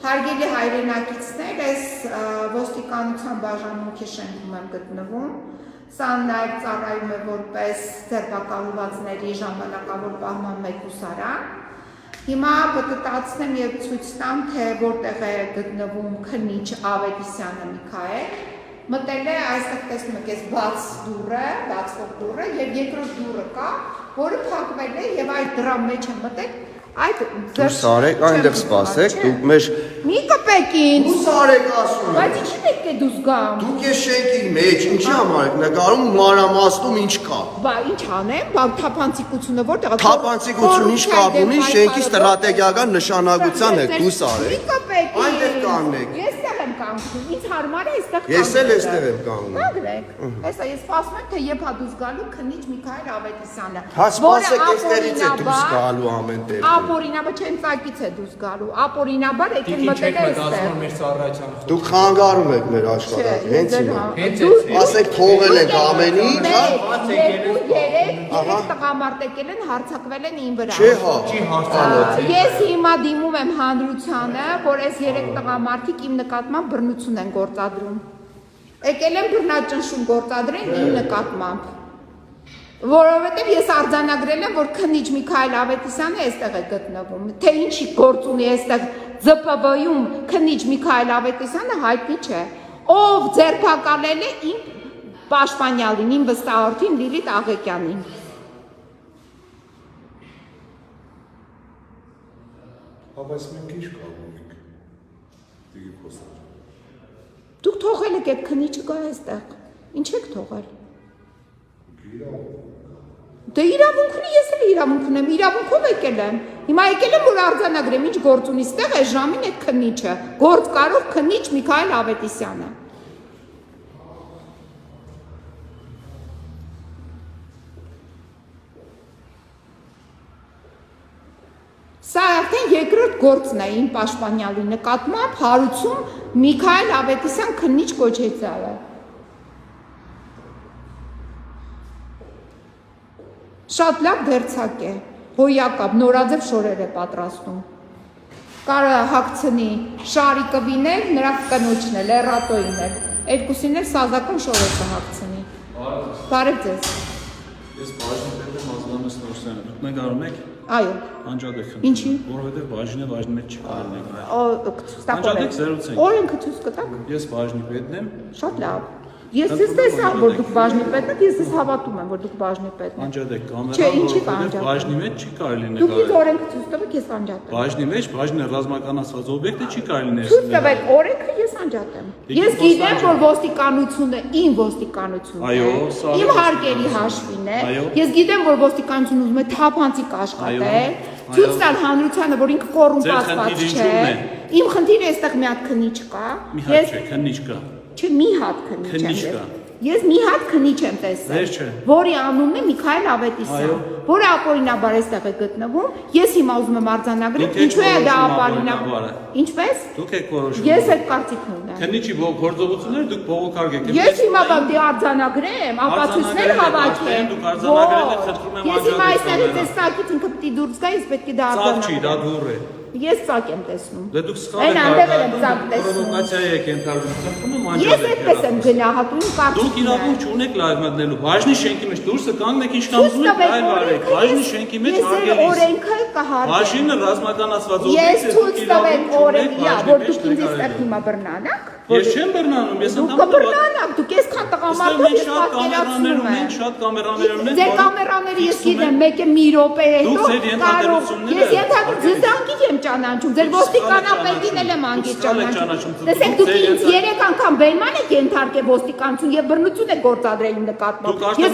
Հարգելի հայրենակիցներ, ես ոստիկանության բաժանմունքի շենքում եմ գտնվում, սա նաև ծառայում է որպես ձերբակալվածների ժամանակավոր պահման մեկուսարան։ Հիմա պտտացնեմ և ցույց տամ, թե որտեղ է գտնվում քննիչ Ավետիսյանը Միքայել, մտել է այստեղ տեսնում եք բաց դուռը, բացվող դուռը և երկրորդ դուռը կա, որը փակվել է և այդ դռան մեջ է մտել։ Դուս արեք, այնտեղ սպասեք, դուք մեր մի կպեք ինձ։ Դուս արեք ասում եմ։ Բայց ինչի պետք է դուս գամ։ Դուք ես շենքի մեջ, ինչի համար եք նկարում մանրամասնում ինչ կա։ Բա ինչ անեմ, բա թափանցիկությունը որտեղ է։ Թափանցիկություն ինչ կապ ունի շենքի ստրատեգիական նշանակության հետ, դուս արեք։ Մի կպեք ինձ։ Այնտեղ կանգնեք։ Ես տեղ եմ կանգնում, ինձ հարմար է այստեղ կանգնել։ Ես էլ այստեղ եմ կանգնում։ Կանգնեք։ Հեսա ես սպասում եմ, թե երբ հա դուս գալու քննիչ Միքայել Ավետիսյանը։ Հա սպասեք, այստեղից է դուս գալու ամեն տեղ։ Ապօրինաբար չեմ ծակից է դուս գալու, ապօրինաբար եկել մտել է այստեղ։ Դուք խանգարում եք մեր աշխատանքը, հենց հիմա։ Ասեք թողել եք ամեն ինչ, հա։ 2-3 տղամարդ եկել են, հարձակվել են իմ վրա։ Չէ, հա։ Ես հիմա դիմում եմ հանրությանը, որ այս 3 տղամարդիկ իմ նկատմամբ բռնություն են գործադրում։ Եկել են բռնաճնշում գործադրեն իմ նկատմամբ։ Որովհետև ես արձանագրել եմ, որ քննիչ Միքայել Ավետիսյանը այստեղ է գտնվում, թե ինչի գործ ունի այստեղ ԶՊԲ-ում քննիչ Միքայել Ավետիսյանը հայտնի չէ, ով ձերբակալել է իմ պաշտպանյալին, իմ վստահորդին Լիլիթ Աղեկյանին։ Բայց մենք ինչ կարող ենք, դիգի խոսալ։ Դուք թողել եք այդ քննիչը գա այստեղ, ինչ եք թողել։ Դե իրավունք ունի, ես էլ իրավունք ունեմ, իրավունքով եկել եմ։ Հիմա եկել եմ, որ արձանագրեմ, ինչ գործ ունի ստեղ է ժամին այդ քննիչը, գործ կարող քննիչ Միքայել Ավետիսյանը։ Սա արդեն երկրորդ գործն է իմ պաշտպանյալի նկատմամբ հարուցում Միքայել Ավետիսյան քննիչ կոչեցյալը։ Շատ լավ դերձակ է, հոյակապ, նորաձև շորեր է պատրաստում։ Կարա հագցնի Շարիկովին էլ, նրա կնոջն էլ, Էռատոյին էլ, երկուսին էլ սազական շորեր կհագցնի։ Բարև ձեզ։ Ես բաժնի պետ եմ Ազգանոց Նորսյանը, դուք նկարում եք։ Այո։ Անջատեք խնդրում։ Ինչի։ Որովհետև բաժնի մեջ չի կարող նկարել։ Անջատեք զերուցենք։ Օրենքը ցույց կտաք։ Ես բաժնի պետն եմ։ Շատ լավ։ Ես ես տեսա, որ դուք բաժնի պետն եք, ես հավատում եմ, որ դուք բաժնի պետն եք։ Անջատեք կամերան, Չէ, ինչի կանջատեմ։ բաժնի մեջ չի կարելի Դուք ինձ նկարել։ օրենքը ցույց տվեք, ես անջատեմ։ Բաժնի մեջ բաժնը ռազմականացված օբյեկտ է, չի կարելի Ցույց ներս տվեք օրենքը, ես անջատեմ։ Ես գիտեմ, որ ոստիկանությունը իմ ոստիկանությունն է։ Այո, սա Իմ հարկերի հաշվին է։ Այո։ Ես գիտեմ, որ ոստիկանությունը ուզում է թափանցիկ աշխատել, ցույց տալ հանրությանը, որ ինքը կոռումպացված չէ։ Իմ խնդիրը այստեղ մի հատ քննիչ կա։ մի հատ չէ, քննիչ կա։ Չէ, մի հատ քննիչ Քննիչ եմ։ կա։ Ես մի հատ քննիչ եմ տեսել, Ձեր չէ։ որի անունն է Միքայել Ավետիսյան, Այո։ որը ապօրինաբար այստեղ է գտնվում։ Ես հիմա ուզում եմ արձանագրել, Դուք եք ինչու է դա որոշում ապօրինաբար։ ապօրինաբար։ Ինչպես։ Դուք եք որոշում։ Ես այդ կարծիքն ունեմ։ Քննիչի գործողությունները դուք բողոքարգ եք։ Ես հիմա բանտի արձանագրեմ, ապացույցներ հավաքեմ։ Դուք արձանագրել եք, խնդրում եմ Ես հիմա արձանագրել։ այստեղից այս սակից ինքը պիտի դուրս գա, ես պետք է դա Ծակ չի, դա արձանագրեմ։ դուռ է։ Ես ծակ եմ տեսնում։ Դե դուք սխալ Այն եք անդեղ եմ ծակ արձանագրում, տեսնում։ պրովոկացիա եք ենթարկում, խնդրում եմ Ես անջատեք։ այդպես եմ գնահատում իմ Դուք կարծիքն է։ իրավունք չունեք լայվ մտնելու։ Բաժնի շենքի մեջ դուրսը կանգնեք ինչքան ուզում եք լայվ արեք։ Բաժնի շենքի մեջ Ես հարգելիս։ օրենքը կհարգեմ։ Բաժինը ռազմականացված Ես օբյեկտ է, ցույց տվեմ օրենքի, որ դուք ինձ նկարել։ այստեղ հիմա բռնանաք։ Ես չեմ բռնանում, ես Դուք կբռնանաք, դուք այսքան տղամարդու ես պատկերացնում եմ։ Մենք շատ կամերաներ ունենք։ Ձեր կամերաները ես գիտեմ, մեկը մի րոպե հետո կարող։ Ես ենթադրում զանգիչ եմ ճանաչում, ձեր ոստիկանապետին էլ եմ անգիչ ճանաչում։ Տեսեք, դուք ինձ 3 անգամ բերման եք ենթարկել ոստիկանություն եւ բռնություն եք գործադրել իմ նկատմամբ։ Ես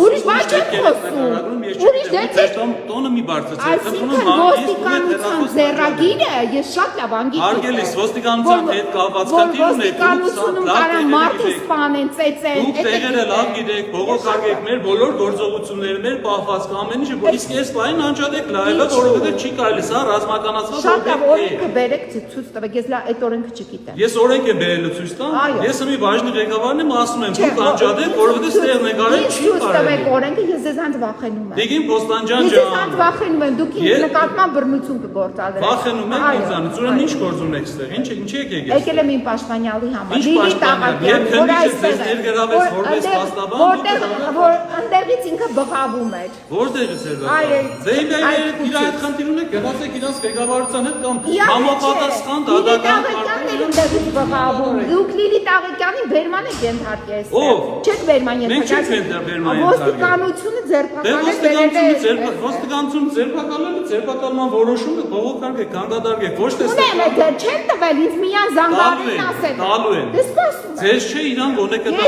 ուրիշ բան չեմ խոսում։ Ուրիշ դեպք տոնը մի բարձրացրեք, այսինքն ոստիկանության ձեռագիրը ես շատ լավ անգիչ եմ։ Հարգելիս ոստիկանության հետ կապված ոստիկանությունում կարան մարդը սպանեն, ծեծեն։ Դուք տեղերը լավ գիտեք, բողոքարկեք մեր բոլոր գործողությունները, մեր պահվածքը ամեն ինչը, իսկ այս լայն անջատեք լայվը, որովհետև չի կարելի, սա իրականացված Շատ լավ օբյեկտ օրենքը բերեք ցույց տվեք, ես լա այդ օրենքը չգիտեմ։ Ես օրենք եմ բերել ցույց տամ, Այո։ ես մի բաժնի ղեկավարն եմ ասում եմ, Չէ, դուք անջատեք, որովհետեւ ստեղ նկարել չի Ցույց տվեք կարելի։ օրենքը, ես ձեզանց վախենում եմ։ Դեգին Կոստանջան Ես ջան, ձեզանց վախենում եմ, դուք ինձ նկատմամբ բռնություն կգործադրեք։ վախենում եք Այո, ինձանից, ուրեմն ինչ գործում եք ստեղ, ինչ եք եկել։ Եկել եմ իմ պաշտպանյալի համար։ Ինչ Լիլիթ պաշտպանյալ, Աղաքյան, երբ որ քննիչը ձեզ այստեղ է, ներգրավեց որպես այնտեղ- փաստաբան, որտեղ դուք որ ընդեղից ինքը բղավում էր։ Որտեղից էր Այո, Ձեյբեր այդ իր այդ խնդիր ունեք, գնացեք իրանց ղեկավարության հետ կամ Իհարկե համապատասխան չէ, դատական Լիլիթ Աղաքյանն էր ընդեղից բղավում։ Դուք Լիլիթ Աղաքյանին բերման եք ենթարկել։ Ով? Չեք բերման Մենք չենք ենթարկել։ բերման Ոստիկանությունը Դե ձերբակալել բերել է։ ոստիկանություն ձերբակալելը ձերբակալման որոշումը բողոքարկեք, կանգադարգեք, ոչ թե Ունեմ է դեր չեն տվել ինձ միան զանգարին ասել։ տալու են։ Դե սպասում եմ։ Ձեզ չէ իրան գոնե կտա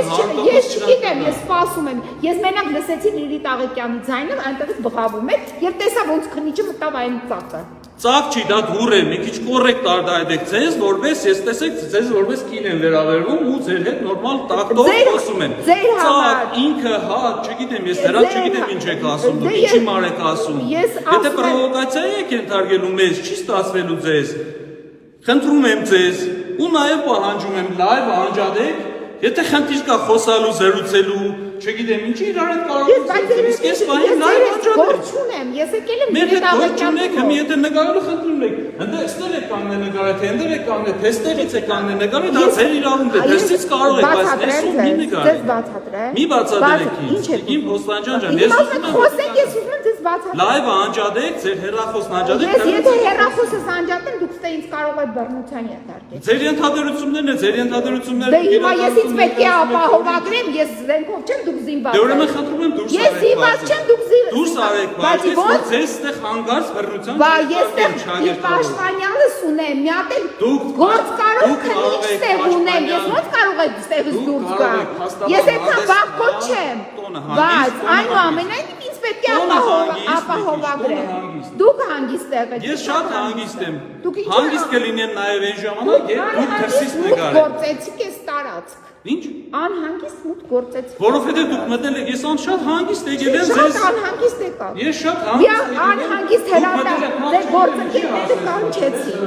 Ես չգիտեմ, ես սպասում եմ։ Ես մենակ լսեցի Լիլիթ Աղաքյանի ձայնը, այնտեղից բղավում էր եւ տեսա ոնց քնիչը մտավ այն ծակը։ Ծակ չի, դա դուր է, մի քիչ կոռեկտ արտահայտեք ձեզ, որպես ես տեսեք, ձեզ որպես կին են վերաբերվում ու ձեր հետ նորմալ տակտով խոսում են։ Ձեր համար։ Ծակ, ինքը, հա, չգիտեմ, ես դրանց չգիտեմ ինչ եք ասում, դուք ինչի մար եք ասում։ Ես Եթե ասում եմ- պրովոկացիա եք ենթարկելու մեզ, չի ստացվելու ձեզ։ Խնդրում եմ ձեզ, ու նաև պահանջում եմ լայվ անջատեք, եթե խնդիր կա խոսալու, զրուցելու, չգիտեմ, ինչի իրար հետ կարող Ես եք բայց զրուցել, իսկ ես պահին լայվ անջատեք։ գործ չունեմ, ես եկել եմ Մեր հետ Լիլիթ ոչ Աղաքյանի չունեք, մոտ։ հիմի եթե նկարելու խնդրում եք, ընդեղ ստեղ եք կանգնել նկարը, թե ընդեղ եք կանգնել, թե ստեղից եք կանգնել նկարը, դա ձեր իրավունք է, դրսից կարող եք, բայց ներսում մի Ձեզ նկարեք։ բացատրեմ։ Մի բացատրեք Ինչ ինձ, եք Իմ ուզում։ Հոստանջան ջան, Իմ ես ասում ուզում եմ խոսեք, ես ուզում եմ ձեզ բացատրեմ։ լայվ անջատեք, ձեր հեռախոսն անջատեք, Ես եթե հեռախոսս անջատեմ, դուք ստե ինձ կարող եք բռնության ենթարկել։ ձեր ենթադրություններն է, ձեր ենթադրությունները Դե հիմա ես ինձ պետք է ապահովագրեմ, ես զենքով չեմ, դուք զինված Դե ուրեմն եք։ խնդրում եմ դուրս Ես զինված չեմ, դուք Դուրս արեք, բայց ես ո՞նց ձեզ ստեղ հանգարց բռնության Բա ես չեմ իմ շագերտ պաշտպանյալս ունեմ, մի հատ էլ Դուք գործ կարող դուք կարող քնիչ եք ստեղ ունեմ, ես պաշտպանյալ- ո՞նց կարող եք ստեղից Դուք դուրս կարող գալ։ եք փաստաբան Ես այդքան հանդես բախոտ գալ, չեմ։ տոնը Բայց հանգիստ, այնուամենայնիվ ինձ պետք է Տոնը հանգիստ, ապահովագրեմ։ տոնը հանգիստ։ Դուք հանգիստ եղեք։ Ես շատ հանգիստ եմ։ Դուք ինչ Հանգիստ կլինեմ նաև այն ժամանակ, երբ դուք դրսից նկարեք։ գործեցիք այս տարածք։ Ինչ? Անհանգիստ մուտք գործեցիք։ Որովհետև դուք մտնել եք, ես շատ հանգիստ եկել եմ Շատ ձեզ։ անհանգիստ եկավ։ Ես շատ Մի հանգիստ եկել եմ։ անհանգիստ Դուք մտնել հրատա, եք, ձեր մարդ գործընկերները չի կանչեցին։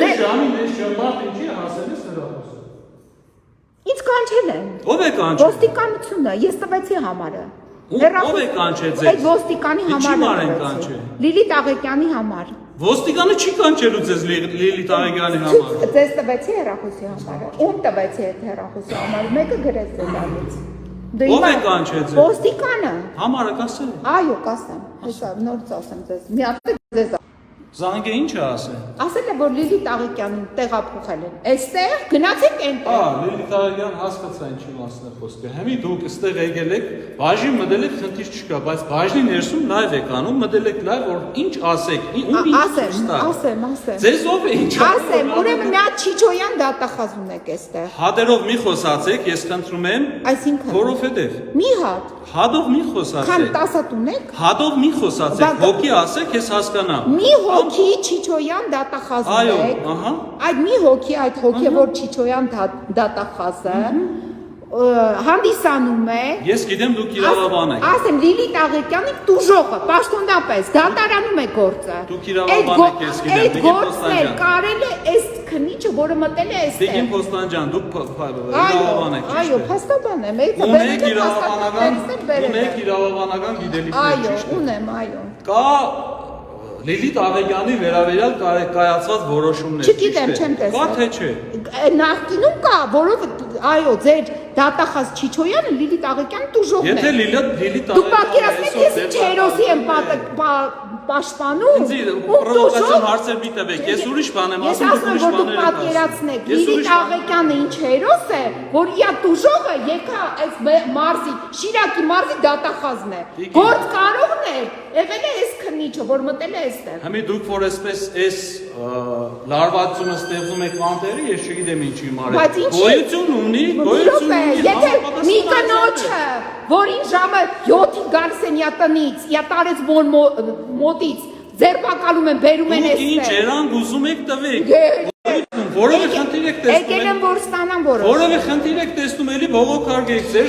Այս ժամին այս ժամանակ ինչի ասել ես հեռախոսը։ Ինչ կանչել են։ Ո՞վ է կանչել։ Ոստիկանությունը, ես տվեցի համարը։ Ո՞վ է կանչել ձեզ։ Այդ ոստիկանի Ինչի համարը մար են տվեցի։ կանչել։ Լիլիթ Աղաքյանի համար։ Ոստիկանը չի կանչելու ձեզ Լիլիթ Աղաքյանի համար։ Ձեզ տվեցի հեռախոսի համարը։ Ում տվեցի այդ հեռախոսի համարը։ Մեկը գրեց ձեզանից։ Դե Ո՞վ է կանչել ձեզ։ Ոստիկանը։ Համարը կասել։ Այո, կասեմ։ Հեսա նորից ասեմ ձեզ։ Մի հատ ձեզ Զանգը ինչ է ասել։ ասել է, որ Լիլիթ Աղաքյանին տեղափոխել են։ Այստեղ գնացեք այնտեղ։ Լիլիթ Աղաքյան հասկացա ինչի մասն է խոսքը։ Հիմի դուք այստեղ եկել եք, բաժին մտել եք, խնդիր չկա, բայց բաժնի ներսում լայվ եք անում, մտել եք լայվ, որ ինչ ասեք, ում ինչ Ասեմ։ Ձեզ ով է ինչ Ասեմ, ուրեմն մի հատ Չիչոյան դատախազ ունեք այստեղ։ Հադերով մի խոսացեք, ես խնդրում եմ, Այսինքն որովհետև մի հատ, հադով մի քան խոսացեք։ 10 ունեք։ Հադով մի խոսացեք, Բա- հոգի ասեք, ես հասկանամ։ Մի հոգի Չիչոյան դատախազ Այո, ունեք։ ահա։ Այդ մի հոգի, այդ հոգևոր Չիչոյան դատախազը հանդիսանում է։ Ես գիտեմ դուք իրավաբան եք։ Ասեմ Լիլիթ Աղաքյանի տուժողը, պաշտոնապես դատարանում է գործը։ Դուք իրավաբան եք, ես գիտեմ, Այդ Տիկին գործն է Պոստանջյան։ կարել է այս քնիչը, որը մտել է այստեղ։ Տիկին Պոստանջան, դուք իրավաբան եք, Այո, ճիշտ է։ փաստաբան եմ, այդ Ունեք իրավաբանական գիտելիքներ, Այո, ճիշտ է։ ունեմ, այո։ Կա Լիլիթ Աղաքյանի վերաբերյալ կայացված որոշումներ։ Չգիտեմ, ճիշտ է։ չեմ տեսել։ Կա թե չէ։ Նախկինում կա, որով այո, ձեր դատախազ Չիչոյանը Լիլիթ Աղաքյանը տուժողն է։ Եթե Լիլիթ Դուք պատկերացնեք, ես ինչ հերոսի եմ պաշտպանում։ Ինձ պրովոկացիոն հարցեր մի տվեք, ես ուրիշ բան եմ Ես ասում, ասում դուք եմ, ուրիշ որ բաներ եք ասում։ դուք պատկերացնեք, Ես Լիլիթ ուրիշ բան- Աղաքյանը ինչ հերոս է, որ իա տուժողը եկա այս մարզի, Շիրակի մարզի դատախազն է։ Տիկին։ Գործ կարողն է, եղել է այս քնիչը, որ մտել է այստեղ։ Հիմա դուք որ այսպես այս լարվածությունը ստեղծում եք անտերի, ես չգիտեմ ինչի մարդ։ Բայց ինչի- Գոյություն ունի, գոյություն Ուրոք է, ունի։ եթե համապատասխան մի արձագանք է։ կնոջը, որին ժամը 7-ին գալիս են իա տնից, իա տարեց մոտից, ձերբակալում են, բերում են Դուք ինչ այստեղ։ երանգ ուզում եք տվեք։ Դե- Որևէ խնդիր եք տեսնում։ Եկել եմ որ ստանամ որոշ։ Որևէ խնդիր եք տեսնում, էլի բողոքարկեք ձեր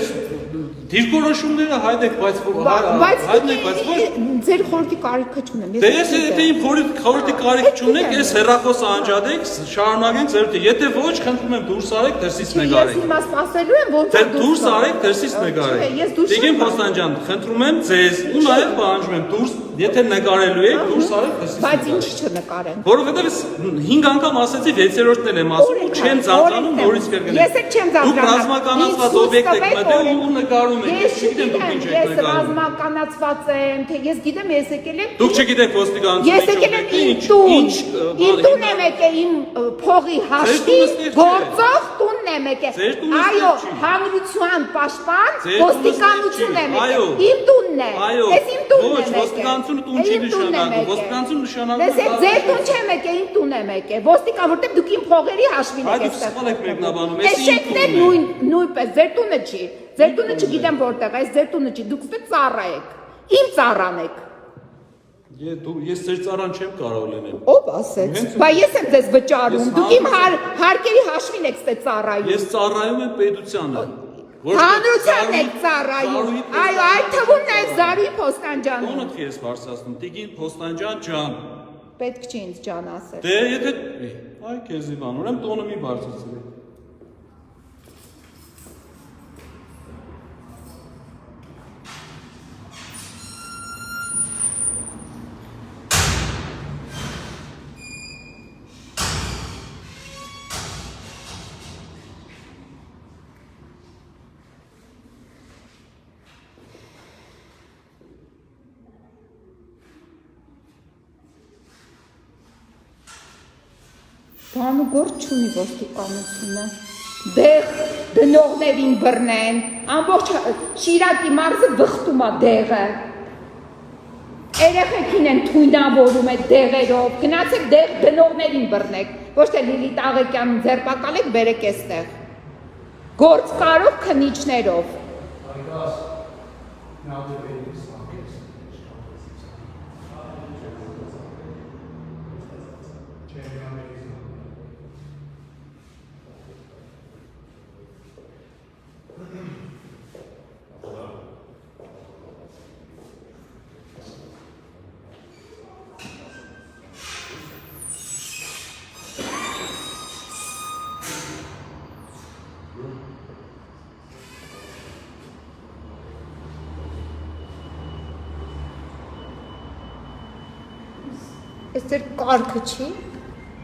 Դիրքորոշումները հայտնեք, բայց ձեր խորհրդի կարիքը չունեմ։ Դե ես եթե իմ խորհրդի կարիք չունեք, ես հեռախոսը անջատեք, շարունակենք ձեր եթե ոչ, խնդրում եմ դուրս արեք, դրսից նկարեք։ Ես հիմա սպասելու եմ, որ դուրս արեք, դրսից նկարեք։ Տիկին Փոստանջան, խնդրում եմ ձեզ ու նաև պահանջում եմ դուրս, եթե նկարելու եք, դուրս արեք, դրսից։ Բայց ինչ չնկարենք։ Որովհետև 5 անգամ ասեցի 6-րդն էլ եմ ասում, ու չեմ ցանկանում նորից կրկնել։ Ես էլ չեմ ցանկանում։ Դուք ռազմականացված օբյեկտ եք մտել ու նկարում եք, ես չգիտեմ դուք ինչ եք Ես նկարում։ ռազմականացված եմ, թե ես գիտեմ, ես եկել եմ։ Դուք չգիտեք ոստիկանություն։ Ես եկել եմ իմ տուն։ Իմ տուն եմ եկել, իմ փողի հաշվի գործող տունն եմ եկել։ Այո, հանրության պաշտպան ոստիկանություն եմ եկել։ Իմ տունն է։ Ես իմ տունն եմ եկել։ Ոչ, ոստիկանությունը տուն չի նշանակում։ Ոստիկանությունը նշանակում է։ Ես ձեր տուն չեմ եկել, իմ տուն եմ եկել։ Ոստիկան, որտեղ դուք իմ փողերի հաշվին եք այստեղ։ Այո, եք մեկնաբանում, ես իմ տունն է։ Նույնպես ձեր տունը չի։ Ձեր տունը չգիտեմ որտեղ, այս ձեր տունը չի, դուք ստե ծառա եք։ Իմ ծառան եք։ Ես ձեր ծառան չեմ կարող լինել։ Ով ասեց։ Բայց ես եմ ձեզ վճարում։ Դուք իմ հարկերի հաշվին եք ստե ծառայում։ Ես ծառայում եմ պետությանը։ Հանրությանն եք ծառայում։ Այո, այդ թվում նաև Զարուհի Փոստանջանին։ Ոնց ես բարձրացնում, Տիկին Փոստանջան ջան։ Պետք չի ինձ ջան ասել։ Դե եթե այ քեզի բան, ուրեմն տոնը մի բարձրացրի։ Բան ու գործ չունի ոստիկանությունը։ Դեղ դնողներին բռնեն, ամբողջ Շիրակի մարզը վխտում է դեղը։ Երեխեքին են թույնավորում այդ դեղերով, գնացեք դեղ դնողներին բռնեք, ոչ թե Լիլիթ Աղեկյանին ձերբակալեք, բերեք այստեղ։ Գործ կարող քնիչներով։ Այս ձեր կարգը չի,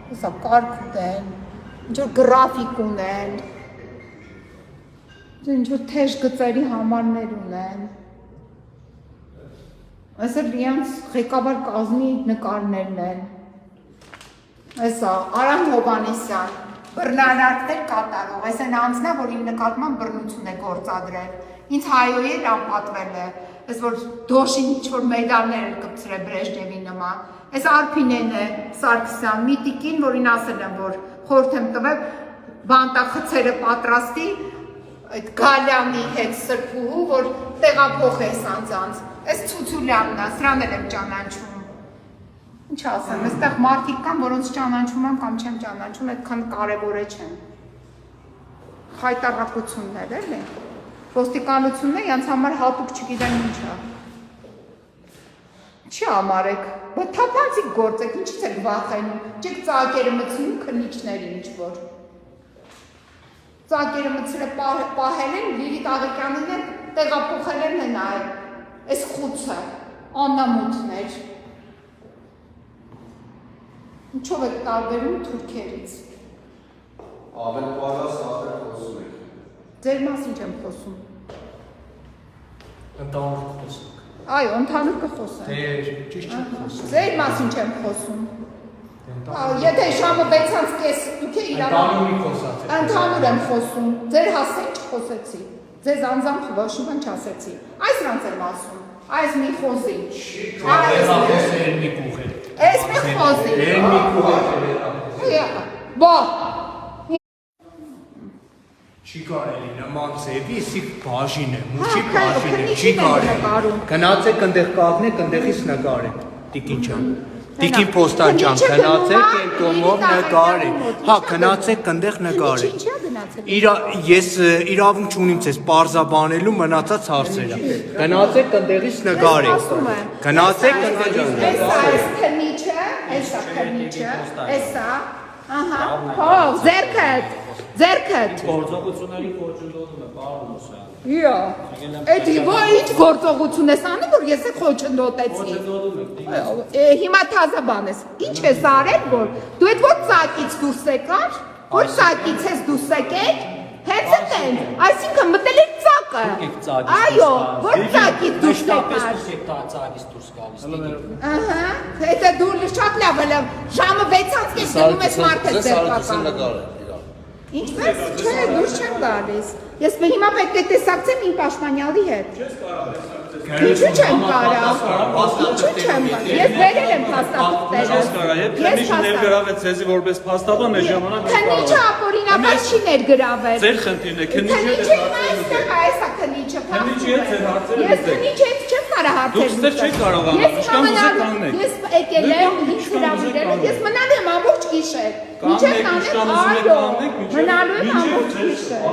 հեսա կարգ ունեն, ինչ-որ գրաֆիկ ունեն, ինչ-որ թեժ գծերի համարներ ունեն, այս էլ իրանց ղեկավար կազմի նկարներն են, հեսա Արամ Հովանեսյան, բռնարարքներ կատարող, այս են անձնա, որ իմ նկատմամբ բռնություն է գործադրել, ինձ հայոյի էլ անպատվել է, այս որ դոշին ինչ-որ մեդալներ էր կպցրել Բրեժնևի նման, Այս Արփինեն է Սարգսյան, մի տիկին, որին ասել եմ, որ խորհուրդ եմ տվել բանտախցերը պատրաստի այդ Գալյանի հետ սրբուհու, որ տեղափոխես անձանց։ Այս Ցուցուլյանն է, սրան էլ եմ ճանաչում։ Ինչ ասեմ, այստեղ մարդիկ կան, որոնց ճանաչում եմ կամ չեմ ճանաչում, այդքան կարևոր չեն։ Խայտառակություններ էլի։ Ոստիկանությունն է, յանց համար հատուկ չգիտեմ ինչ է։ Չի ամարեք, բայց թափանցիկ գործ եք, ինչից եք վախենում, չեք ծակերը մցնում քնիչների ինչ-որ։ Ծակերը մցրը պահել են, Լիլիթ Աղեկյանին են տեղափոխել են նայել, այս խուցը, աննամութներ։ Ինչով եք տարբերում թուրքերից։ Ավել պարաս ախր խոսում եք։ Ձեր մասին չեմ խոսում։ Ընդհանուր խոսում։ Այո, ընդհանուր կխոսեմ։ Դե ճիշտ չեմ խոսում։ Ձեր մասին չեմ խոսում։ Եթե ժամը 6:30 դուք իրավունք ընդհանուր եմ խոսում։ Ձեր հասցեն չխոսեցի։ Ձեզ անձամբ ոչ ոք չասեցի։ Այս նրանց եմ ասում։ Այս մի խոսի։ Այս մի խոսի։ Բա Չի կարելի նման ձևի, իսիկ բաժին է, մուշի բաժին է, չի կարելի։ Գնացեք ընդեղ կաղնեք, ընդեղից նկարեք, տիկին ջան։ Տիկին Փոստանջան, գնացեք են կոմով նկարեք։ Հա, գնացեք ընդեղ նկարեք։ Ես իրավունք չունիմ ձեզ պարզաբանելու մնացած հարցերը։ Գնացեք ընդեղից նկարեք։ Գնացեք ընդեղից Ահա, հով, ձերքդ։ Գործողությունների կոչնդոտում է, պարոն Մուսյան։ Իա, էդի ինչ գործողություն ես անում, որ ես է խոչնդոտեցի։ Հիմա թազա բան ես, ինչ ես արել, որ դու էդ որ ծակից դուրս եկար, որ ծակից ես դուրս եկել, հենց էդ են, այսինքն մտել եք ծակը, այո, որ ծակից դուրս եկար։ Ահա, հետը դու շատ լավ է լավ, ժամը 6-ից կես գնում ես մարդը ձերպական։ Ինչպես, չէ, դուրս չեմ գալիս, ես հիմա պետք է տեսակցեմ իմ պաշտպանյալի հետ։ Ինչու չեմ կարա, ինչու չեմ կարա, ես վերել եմ փաստաթղթերը, ես ներգրավեց ձեզի որպես փաստաբան է ժամանակ քնիչը ապօրինաբար չի ներգրավել։ Ձեր խնդիրն է, քնիչը այստեղ այստեղ քնիչը ես քնիչ հետ չեմ կարա հարցեր դուք չեք կարողանում, ինչքան ուզեք կանգնեք։ Ես եկել եմ, ինձ հրավիրել եմ, ես մնալու եմ ամբողջ գիշեր։ Մինչև տանեմ, այո, մնալու եմ ամբողջ գիշեր։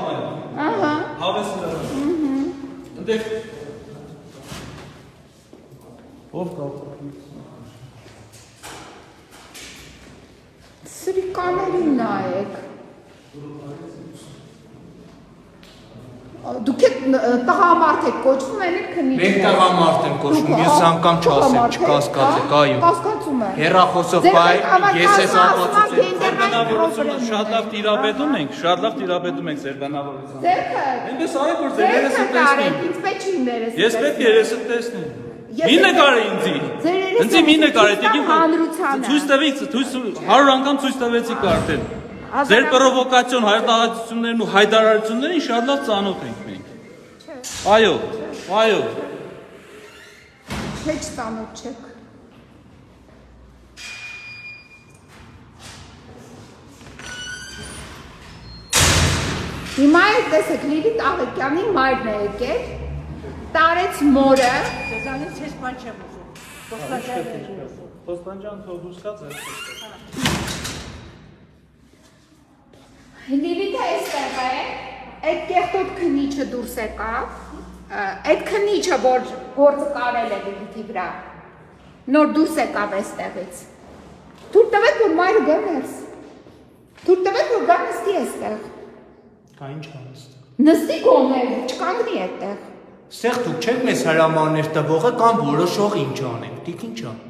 Ահա։ Հավեսը։ Ընդեղ ով կա։ Սրի կաներին նայեք։ Դուք տղամարդ եք կոչվում են էլ քնիչ։ Մենք տղամարդ եմ կոչվում, ես անգամ չասեմ, չկասկածեք, այո։ Կասկածում եմ։ Հեռախոսով բայ, ես ես ապացուցեմ։ Բնավորությունը շատ լավ տիրապետում ենք ձեր բնավորությունը։ Ձերքը։ Այնպես արեք որ ձեր երեսը տեսնեմ։ Ինձ պետք չի երեսը։ Ես պետք է երեսը տեսնեմ։ Մի նկարը ինձի։ Ինձի մի նկար է, ցույց տվեք, 100 անգամ ցույց տվեցիք արդեն։ Ձեր պրովոկացիոն հայտարարություններն ու հայտարարություններին շատ լավ ծանոթ ենք մենք։ Այո, այո։ Heç ծանոթ չեք։ Հիմա տեսեք Լիլիթ Աղեկյանի մայրն է եկել, տարեց մորը։ Ձեզանից ես բան չեմ ուզում։ Խոստանջան թող դուրս գա ձեր։ Լիլիթը այստեղ է, այդ կեղտոտ քնիչը դուրս եկավ, այդ քնիչը, որ գործը կարել է Լիլիթի վրա, նոր դուրս եկավ այստեղից։ Թույլ տվեք, որ մայրը գա ներս։ Թույլ տվեք, որ գա նստի այստեղ։ Կա ինչ անստեղ։ Նստի գոներ, չկանգնի այդտեղ։ Ստեղ դուք չեք մեզ հրամաններ տվողը կամ որոշող ինչ անենք, դիք ինչ ան։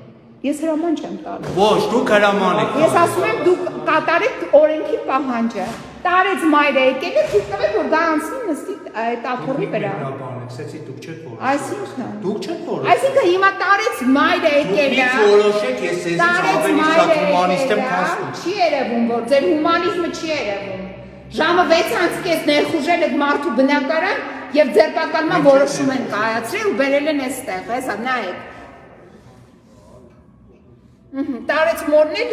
Ես հրաման չեմ տալու։ Ոչ, դուք հրաման եք։ Ես ասում եմ դուք կատարեք օրենքի պահանջը։ Տարեց մայրը եկել է, թույլ տվեք, որ գա անցնի նստի տափորի վրա։ Սեցի դուք չեք որոշ։ Այսինքն։ Դուք չեք որոշ։ Այսինքն հիմա տարեց մայրը եկել է։ Դուք որոշեք, ես ձեզից ավելի շատ հումանիստ եմ քան դուք։ Չի երևում, որ ձեր հումանիզմը չի երևում։ Ժամը 6:30 ներխուժել եք մարդու բնակարան եւ ձերբակալման որոշում են կայացրել ու բերել են այստեղ, հեսա նայեք։ Տարեց մորն էլ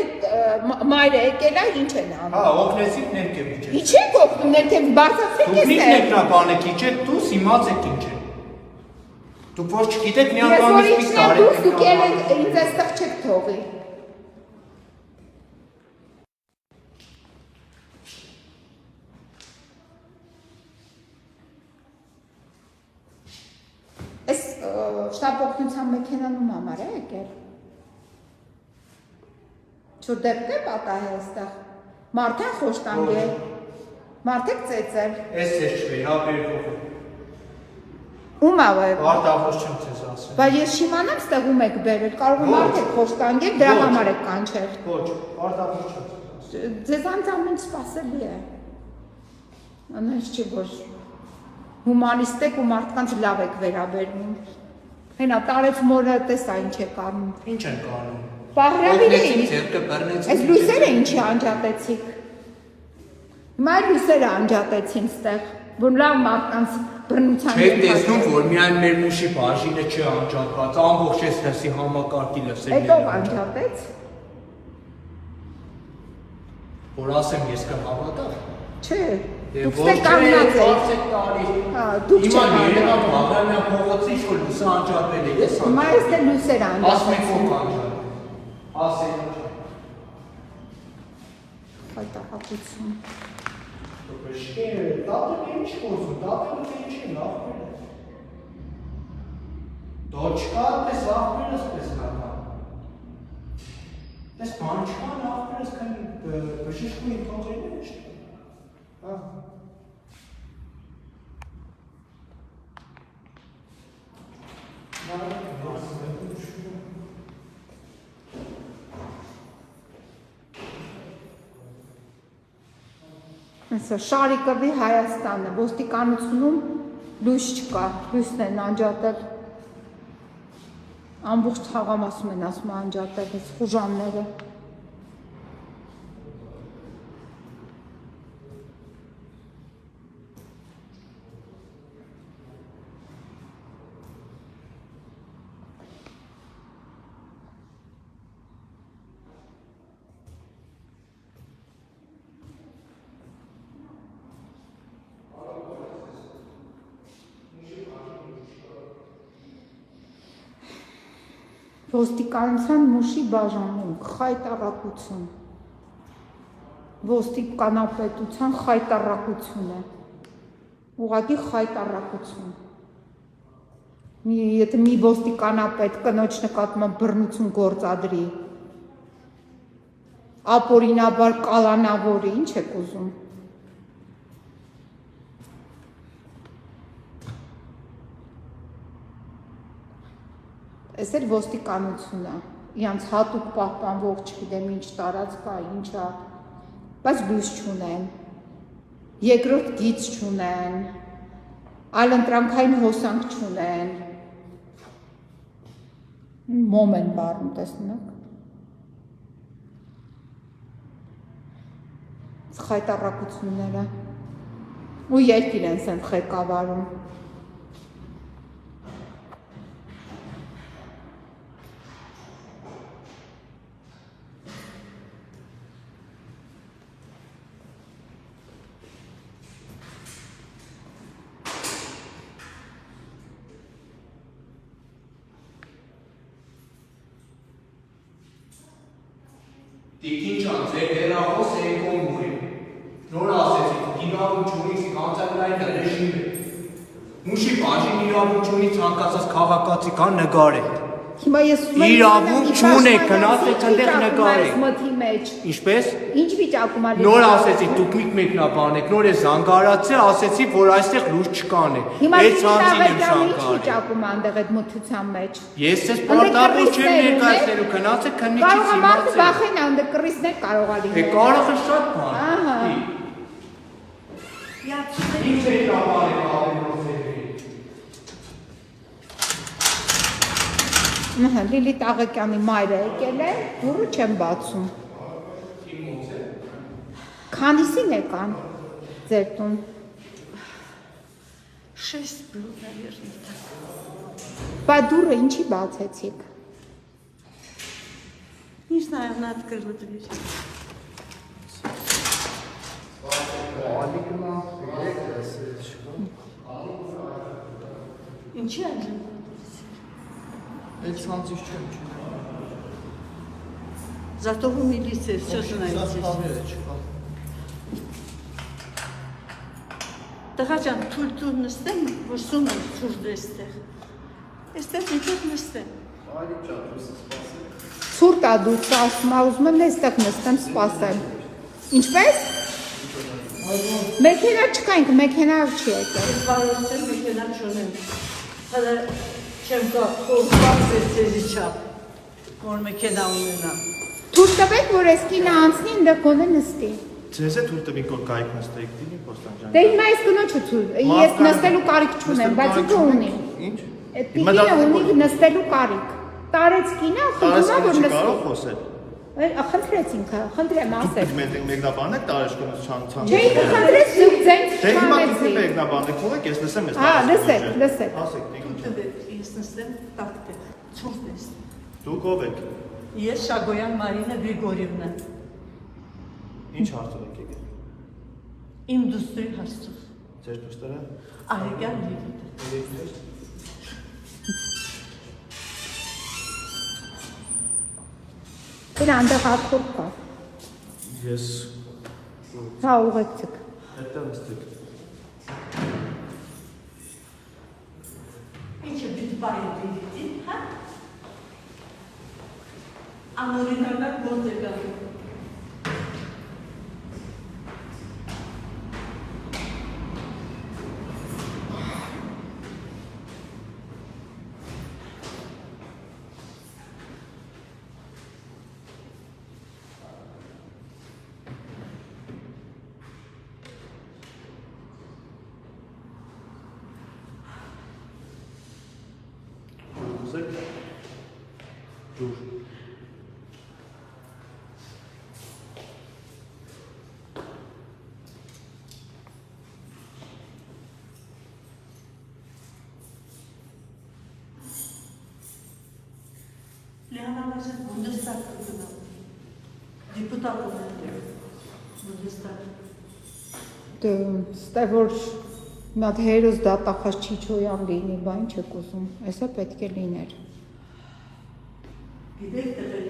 մայրը եկել է, ինչ են անում։ Հա, օգնեցիք ներքև իջեք։ Իջեք օգնում ներքև բարձրացեք Դուք այստեղ։ ինքնաբանեք իջեք, դուս իմացեք ինչ է։ Դուք ոչ չգիտեք մի անգամ Ես որ իսկ ինչն եմ տարեք։ դուս դուք ինձ այստեղ չեք թողի։ Այս շտապ օգնության մեքենանում համար է եկել։ Չոր դեպք է պատահել այստեղ։ Մարդ են խոշտանգել։ Մարդ եք ծեծել։ Ես ես չվերաբերվող։ Ում ա է։ Արտահոս չեմ ձեզ ասել։ Բայց ես շիմանամ ստեղ ում եք բերել, կարող է մարդ եք խոշտանգել, դրա համար եք կանչել։ Ոչ, արտահոս չեմ ձեզ ասել։ Ձեզանց ամեն սպասելի է։ Անհետ չի որ հումանիստ եք ու մարդկանց լավ եք վերաբերվում։ Հենա տարեց մորը տեսա ինչ եք անում։ Ինչ են անում։ Պահրավիր Օգնեցիք, էի։ ձերքը բռնեցիք։ Այս լույսերը ինչի անջատեցիք։ Հիմա լույսերը անջատեցին ստեղ, որ լավ մարդկանց բռնության Չեք տեսնում, որ միայն մեր մուշի բաժինը չի անջատված, ամբողջ էս լսի համակարգի լսել։ Այդ ով անջատեց։ Որ ասեմ ես կհավատամ։ Չէ, դուք ստե կանգնած եք։ Հա, դուք Հիմա չեք Երևան անում։ Բաղրամյան փողոցի ինչ որ լույսը անջատվել է, ես Հիմա այստեղ լույսերը ասում եք անջատեցին։ ով անջատ։ Ասեն ինչ։ Հայտարարություն։ Բշկեր, դատը ինչ խոսում, դատը ինչ է լավներ է։ Դոչկա, պես լավներս պես կատան։ Պես բանչկա լավներս կան բշիշկու իմ թողերն է շտը։ Հեսա Շարիկովի Հայաստանը, ոստիկանությունում լույս չկա, լույսն են անջատել, ամբողջ թաղամասում են ասում անջատել, ես խուժանները։ Ոստիկանության մուշի բաժանում խայտառակություն, ոստիկանապետության խայտառակություն է, ուղղակի խայտառակություն, եթե մի ոստիկանապետ կնոջ նկատմամբ բռնություն գործադրի, ապօրինաբար կալանավորի, ինչ եք ուզում։ Այս էլ ոստիկանություն է, իրանց հատուկ պահպանվող չգիտեմ ինչ տարածք կա, ինչ է, բայց լույս չունեն, երկրորդ գիծ չունեն, այլընտրանքային հոսանք չունեն, մոմ են բառում, տեսնեք, խայտառակությունները, ու երկիր են սենց ղեկավարում։ Տիկին ջան, ձեր հեռախոս էկոն ուղի։ Նոր ասեցիք, իրավունք չունի կանցակային ռեժիմ է։ Մուշի բաժին իրավունք չունի ցանկացած քաղաքացի կան նկարել։ Հիմա ես իրավունք չունեք, գնացեք այնտեղ նկարեք։ Մթի մեջ։ Ինչպես։ Ինչ վիճակում ալի։ Նոր ասեցի, դուք մեկնաբանեք, նոր է զանգարացի, ասեցի, որ այստեղ լույս չկան է։ Այդ ցանցին եմ ինչ զանգարել։ վիճակում անդեղ այդ մթության մեջ։ Ես ես պարտավոր չեմ ներկայացնելու, գնացեք քննիչից Կարող է մարդը իմացեք։ վախենա, անդեղ կռիսներ կարող է լինել։ Կարող է շատ բան։ Ահա։ Ինչ է կապարել ավելորսերի։ Լիլիթ Աղեկյանի մայրը եկել է, դուրը չեմ բացում։ Քանիսին եկան ձեր տուն։ 6 был, наверное, так. Բա դուրը ինչի բացեցիք։ Не знаю, она открыла дверь. Ինչի այժմ։ Էլ ցանցից չեմ Зато вы милиция, все знаете. Տղա ջան, թույլ նստեմ, որ սում եմ ցուրտ էստեղ։ Էստեղ ինչով նստեմ։ Ցուրտ ա դուք ասում, ուզում եմ էստեղ նստեմ, սպասեմ։ Ինչպես։ Մեքենա չկայինք, մեքենա չի եկել։ Ես վայրացել մեքենա չունեմ։ Հələ չեմ գա, խորբած է ձեզի չապ, որ մեքենա ունենամ։ Թույլ տվեք, որ այս կինը անցնի, այնտեղ գոնե նստի։ Ձեզ է թույլ տվին որ կայք նստեիք դինի Պոստանջան։ Դե հիմա այս կնոջը թույլ, ես նստելու կարիք չունեմ, բայց ինքը ունի։ Ինչ։ Այդ կինը ունի նստելու կարիք։ Տարեց կինը, խնդրում ա որ նստի։ Կարող խոսել։ Խնդրեց ինքը, խնդրեմ ասել։ Դուք մեկնաբանեք տարեշկոնից չան։ Չէ, ինքը խնդրեց դուք ձենց Դե հիմա դուք չանեցի։ մեկնաբանեք, թողեք ես լսեմ ես։ Հա, լսեք։ Ասեք, դիք։ Ես նստեմ տակտեղ, ցուրտ ես։ Դուք ով եք։ Ես Շագոյան Մարինա Գրիգորիևնա, Ինչ հարցով եք եկել։ իմ դուստրի հարցով, Ձեր դուստերը։ Արեգյան Լիլիթը։ Դրա անդեղ ակոր կա։ Ես Հա, ուղեկցեք։ Այդտեղ նստեք։ Ինչը պիտի բարի հա? Անօրինական գործ է գալու։ Ուզեք։ Դուր։ Լեհանավազը Բունդեստագ կգնա, դիպուտատ ունեն Բունդեստագ։ Ստե որ նա հերոս դատախազ Չիչոյան լինի, բա ինչ եք ուզում, այսա պետք է լիներ։ Գիտեք տղեր,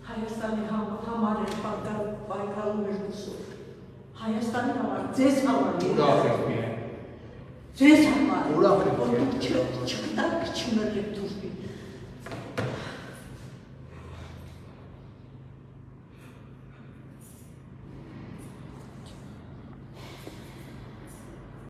Հայաստանի համար էր պայքարում էր դուսով։ Հայաստանի համար, ձեզ համար Ուրախ եք միայն։ ձեզ համար, Ուրախ եք որ դուք չկտակ չմրեք դուրբին,